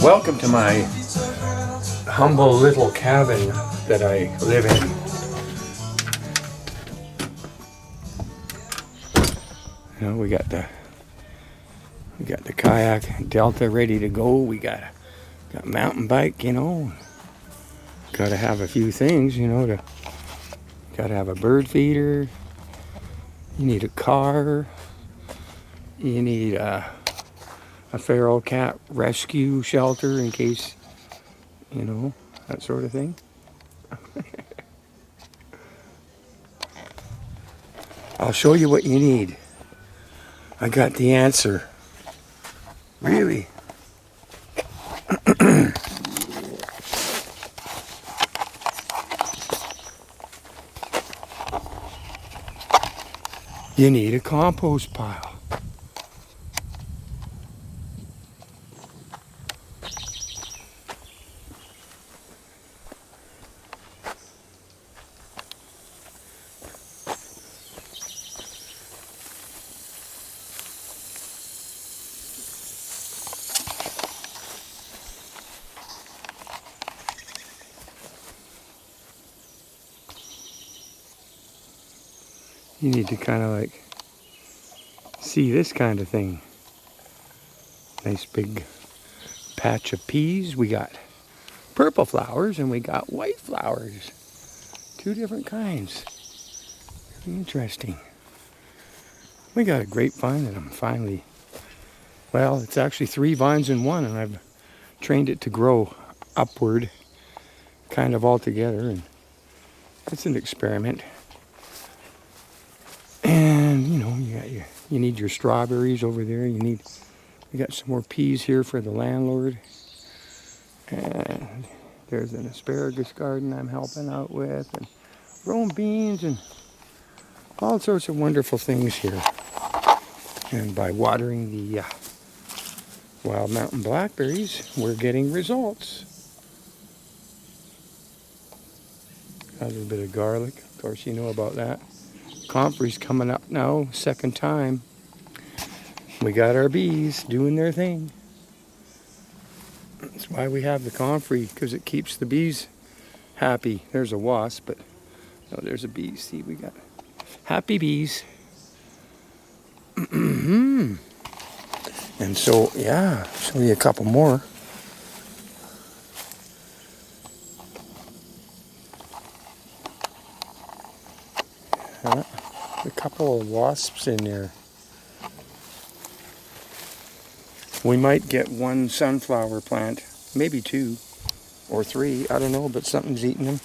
Welcome to my humble little cabin that I live in. You know, we got the kayak Delta ready to go. We got mountain bike, you know. Got to have a few things, you know. Got to have a bird feeder. You need a car. You need a feral cat rescue shelter in case, you know, that sort of thing. I'll show you what you need. I got the answer. Really? You need a compost pile. You need to kind of like see this kind of thing. Nice big patch of peas. We got purple flowers and we got white flowers. Two different kinds. Interesting. We got a grapevine that I'm finally, well, it's actually 3 vines in one, and I've trained it to grow upward kind of all together, and it's an experiment. And you know, you need your strawberries over there. We got some more peas here for the landlord. And there's an asparagus garden I'm helping out with, and growing beans and all sorts of wonderful things here. And by watering the wild mountain blackberries, we're getting results. Got a little bit of garlic. Of course, you know about that. Comfrey's coming up now, second time. We got our bees doing their thing. That's why we have the comfrey, because it keeps the bees happy. There's a wasp, but no, there's a bee. See, we got happy bees. And so, yeah, show you a couple more. A couple of wasps in there. We might get one sunflower plant, maybe 2 or 3, I don't know, but something's eating them.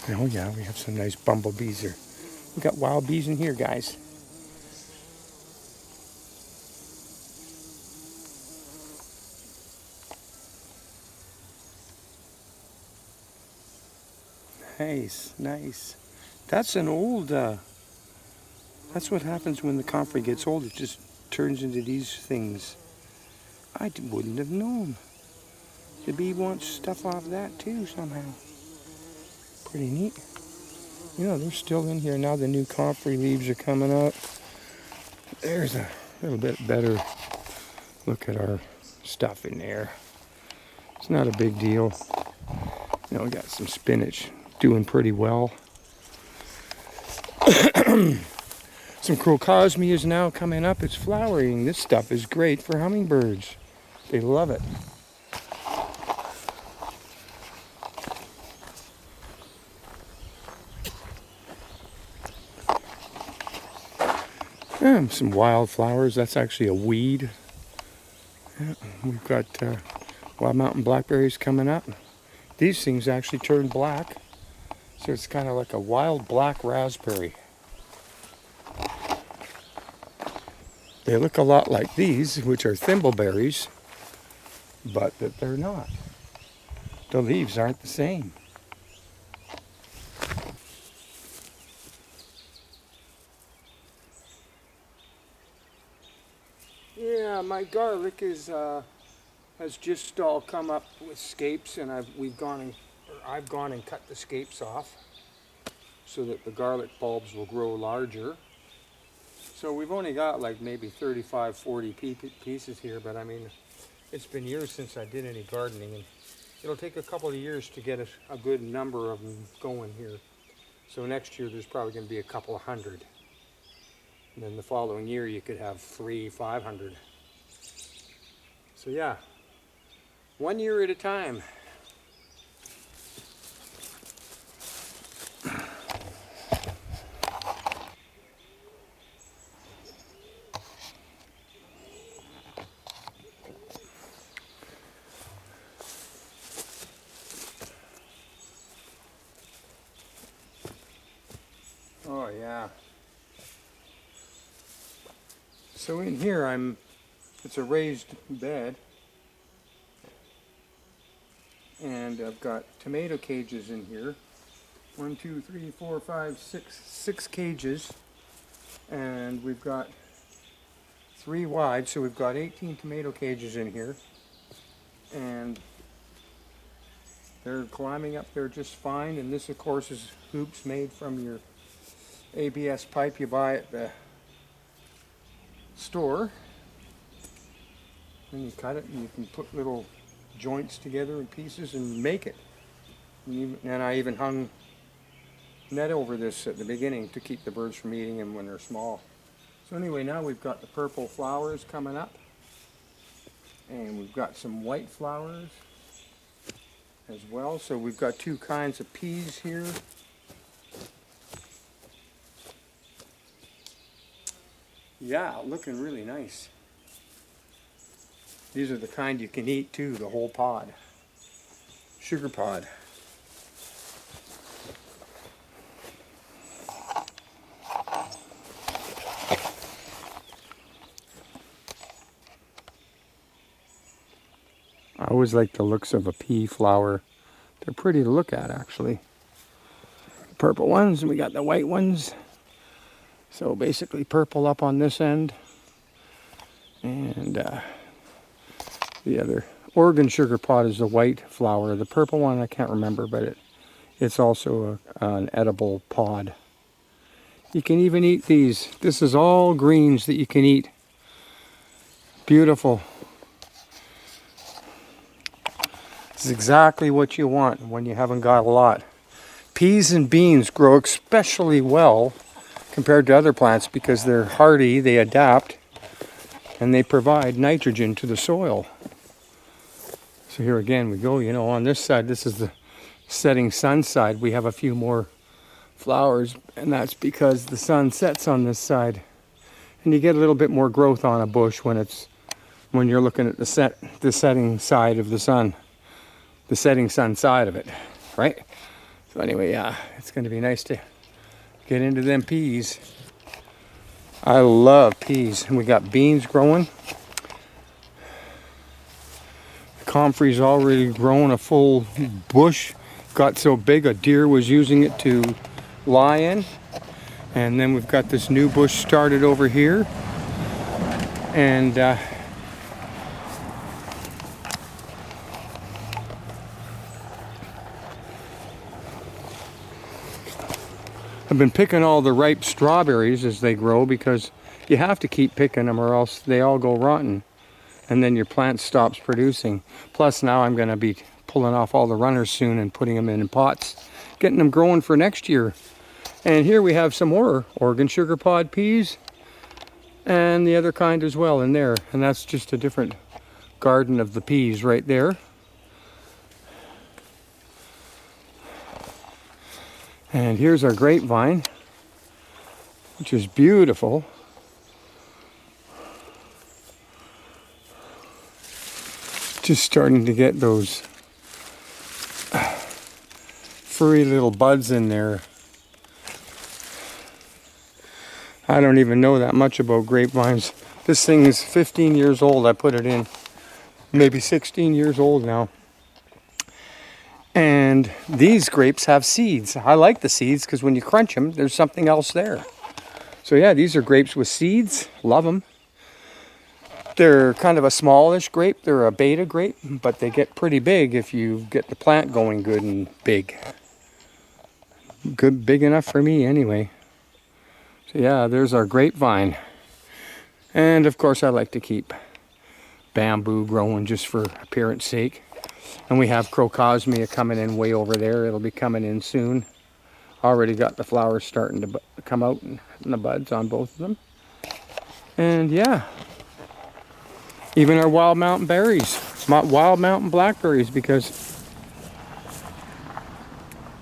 Oh yeah, we have some nice bumblebees here. We got wild bees in here, guys. Nice, nice. That's an old, that's what happens when the comfrey gets old. It just turns into these things. I wouldn't have known. The bee wants stuff off that too somehow. Pretty neat. You know, they're still in here. Now the new comfrey leaves are coming up. There's a little bit better look at our stuff in there. It's not a big deal. You know, we got some spinach doing pretty well. Some crocosmia is now coming up. It's flowering. This stuff is great for hummingbirds. They love it. Some wildflowers. That's actually a weed. Yeah, we've got wild mountain blackberries coming up. These things actually turn black. So it's kind of like a wild black raspberry. They look a lot like these, which are thimbleberries, but that they're not. The leaves aren't the same. Yeah, my garlic is has just all come up with scapes, and I've gone and cut the scapes off. so that the garlic bulbs will grow larger. So we've only got like maybe 35, 40 pieces here, but I mean, it's been years since I did any gardening, and it'll take a couple of years to get a good number of them going here. So next year there's probably going to be a couple of hundred. And then the following year you could have 300, 500. So yeah, 1 year at a time. Oh yeah. So in here it's a raised bed, and I've got tomato cages in here. 1, 2, 3, 4, 5, 6 cages, and we've got 3 wide, so we've got 18 tomato cages in here, and they're climbing up there just fine. And this of course is hoops made from your ABS pipe you buy at the store, and you cut it and you can put little joints together in pieces and make it. And I even hung net over this at the beginning to keep the birds from eating them when they're small. So anyway, now we've got the purple flowers coming up, and we've got some white flowers as well. So we've got 2 kinds of peas here. Yeah, looking really nice. These are the kind you can eat too, the whole pod. Sugar pod. I always like the looks of a pea flower. They're pretty to look at, actually. Purple ones, and we got the white ones. So basically purple up on this end, and the other Oregon sugar pod is the white flower. The purple one I can't remember, but it's also an edible pod. You can even eat these. This is all greens that you can eat. Beautiful. This is exactly what you want when you haven't got a lot. Peas and beans grow especially well compared to other plants because they're hardy, they adapt, and they provide nitrogen to the soil. So here again we go, you know, on this side, this is the setting sun side. We have a few more flowers, and that's because the sun sets on this side. And you get a little bit more growth on a bush when you're looking at the setting side of the sun. The setting sun side of it, right? So anyway, yeah, it's going to be nice to get into them peas. I love peas. And we got beans growing. Comfrey's already grown a full bush. Got so big a deer was using it to lie in. And then we've got this new bush started over here. And I've been picking all the ripe strawberries as they grow, because you have to keep picking them or else they all go rotten. And then your plant stops producing. Plus now I'm going to be pulling off all the runners soon and putting them in pots, getting them growing for next year. And here we have some more Oregon sugar pod peas and the other kind as well in there. And that's just a different garden of the peas right there. And here's our grapevine, which is beautiful. Just starting to get those furry little buds in there. I don't even know that much about grapevines. This thing is 15 years old. I put it in, maybe 16 years old now. And these grapes have seeds. I like the seeds because when you crunch them, there's something else there. So yeah, these are grapes with seeds. Love them. They're kind of a smallish grape. They're a beta grape, but they get pretty big if you get the plant going good and big. good, big enough for me anyway. So yeah, there's our grapevine. And of course I like to keep bamboo growing just for appearance sake. And we have crocosmia coming in way over there. It'll be coming in soon. Already got the flowers starting to come out and the buds on both of them. And yeah, even our wild mountain berries, wild mountain blackberries, because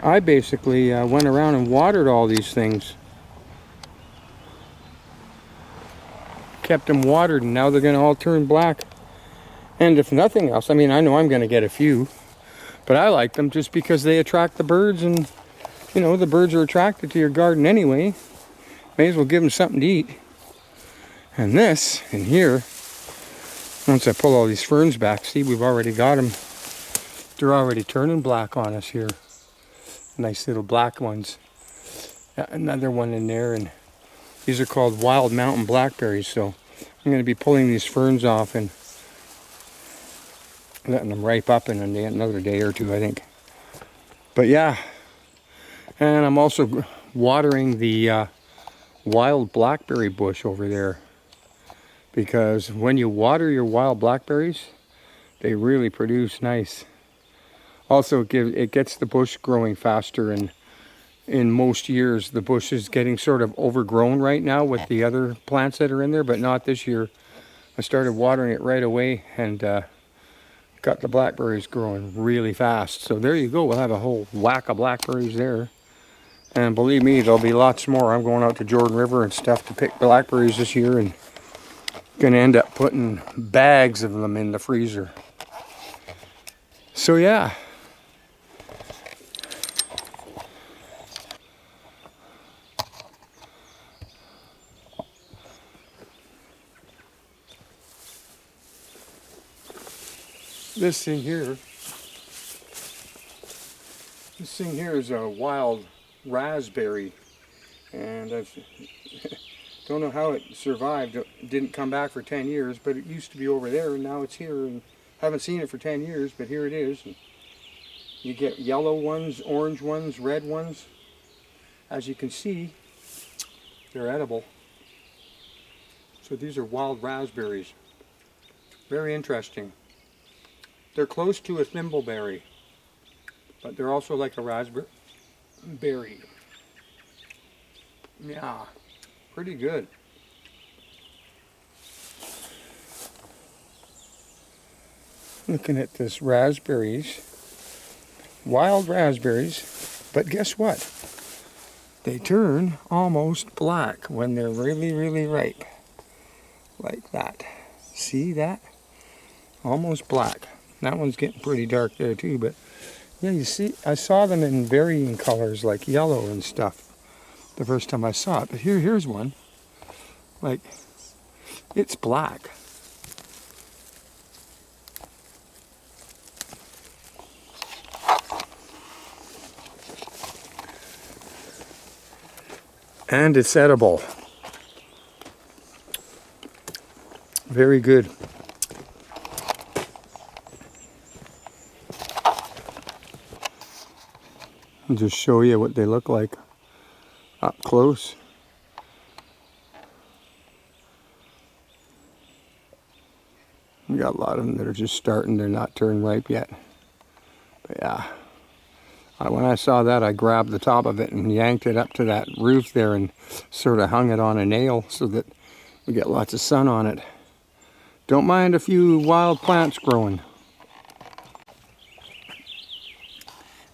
I basically went around and watered all these things. Kept them watered, and now they're going to all turn black. And if nothing else, I mean, I know I'm going to get a few, but I like them just because they attract the birds, and you know, the birds are attracted to your garden anyway. May as well give them something to eat. And this in here, once I pull all these ferns back, see, we've already got them. They're already turning black on us here. Nice little black ones. Another one in there, and these are called wild mountain blackberries. So I'm going to be pulling these ferns off and letting them ripe up in another day or two, I think. But yeah, and I'm also watering the wild blackberry bush over there, because when you water your wild blackberries, they really produce nice. Also, it gets the bush growing faster, and in most years the bush is getting sort of overgrown right now with the other plants that are in there, but not this year. I started watering it right away and got the blackberries growing really fast. So there you go, we'll have a whole whack of blackberries there. And believe me, there'll be lots more. I'm going out to Jordan River and stuff to pick blackberries this year, and gonna end up putting bags of them in the freezer. So yeah. This thing here is a wild raspberry, and I don't know how it survived. It didn't come back for 10 years, but it used to be over there, and now it's here, and haven't seen it for 10 years, but here it is. And you get yellow ones, orange ones, red ones. As you can see, they're edible. So these are wild raspberries. Very interesting. They're close to a thimbleberry, but they're also like a raspberry berry. Yeah, pretty good. Looking at this raspberries, wild raspberries, but guess what? They turn almost black when they're really, really ripe. Like that. See that? Almost black. That one's getting pretty dark there too, but yeah, you see, I saw them in varying colors like yellow and stuff the first time I saw it. But here's one. Like, it's black. And it's edible. Very good. I'll just show you what they look like up close. We got a lot of them that are just starting, they're not turned ripe yet. But yeah, when I saw that, I grabbed the top of it and yanked it up to that roof there and sort of hung it on a nail so that we get lots of sun on it. Don't mind a few wild plants growing.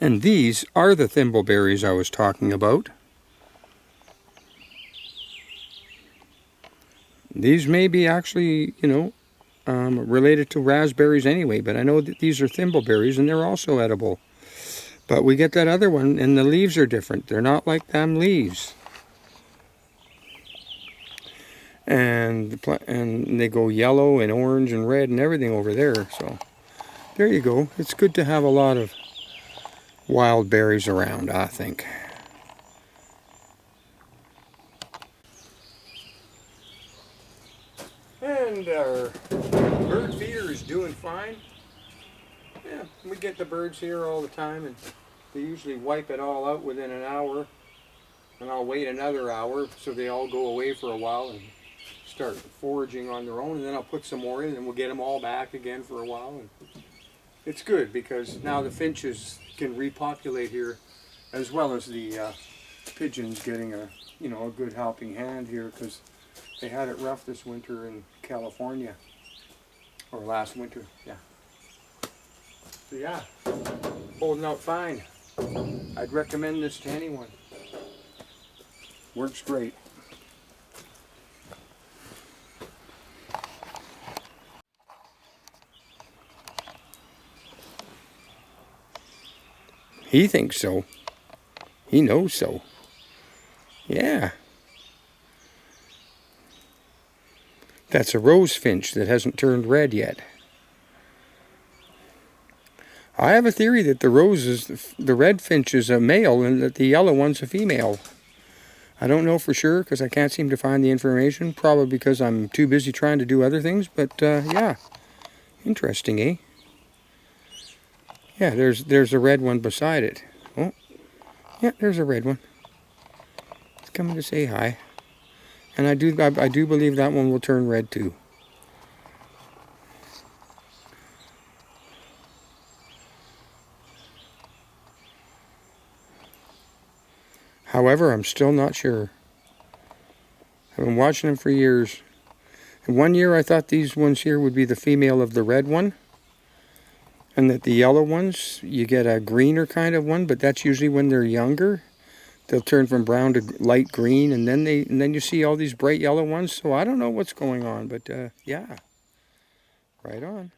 And these are the thimbleberries I was talking about. These may be actually, you know, related to raspberries anyway, but I know that these are thimbleberries and they're also edible. But we get that other one and the leaves are different. They're not like them leaves. And they go yellow and orange and red and everything over there. So there you go. It's good to have a lot of wild berries around, I think. And our bird feeder is doing fine. Yeah, we get the birds here all the time, and They usually wipe it all out within an hour, and I'll wait another hour so they all go away for a while and start foraging on their own, and then I'll put some more in and we'll get them all back again for a while. And it's good because now the finches can repopulate here, as well as the pigeons getting a a good helping hand here, because they had it rough this winter in California, or last winter. Yeah. So yeah, holding out fine. I'd recommend this to anyone. Works great. He thinks so. He knows so. Yeah. That's a rose finch that hasn't turned red yet. I have a theory that the red finch is a male and that the yellow one's a female. I don't know for sure because I can't seem to find the information. Probably because I'm too busy trying to do other things. But yeah, interesting, eh? Yeah, there's a red one beside it. Oh, yeah, there's a red one. It's coming to say hi. And I do believe that one will turn red too. However, I'm still not sure. I've been watching them for years. And one year I thought these ones here would be the female of the red one. And that the yellow ones, you get a greener kind of one, but that's usually when they're younger. They'll turn from brown to light green, and then you see all these bright yellow ones. So I don't know what's going on, but yeah, right on.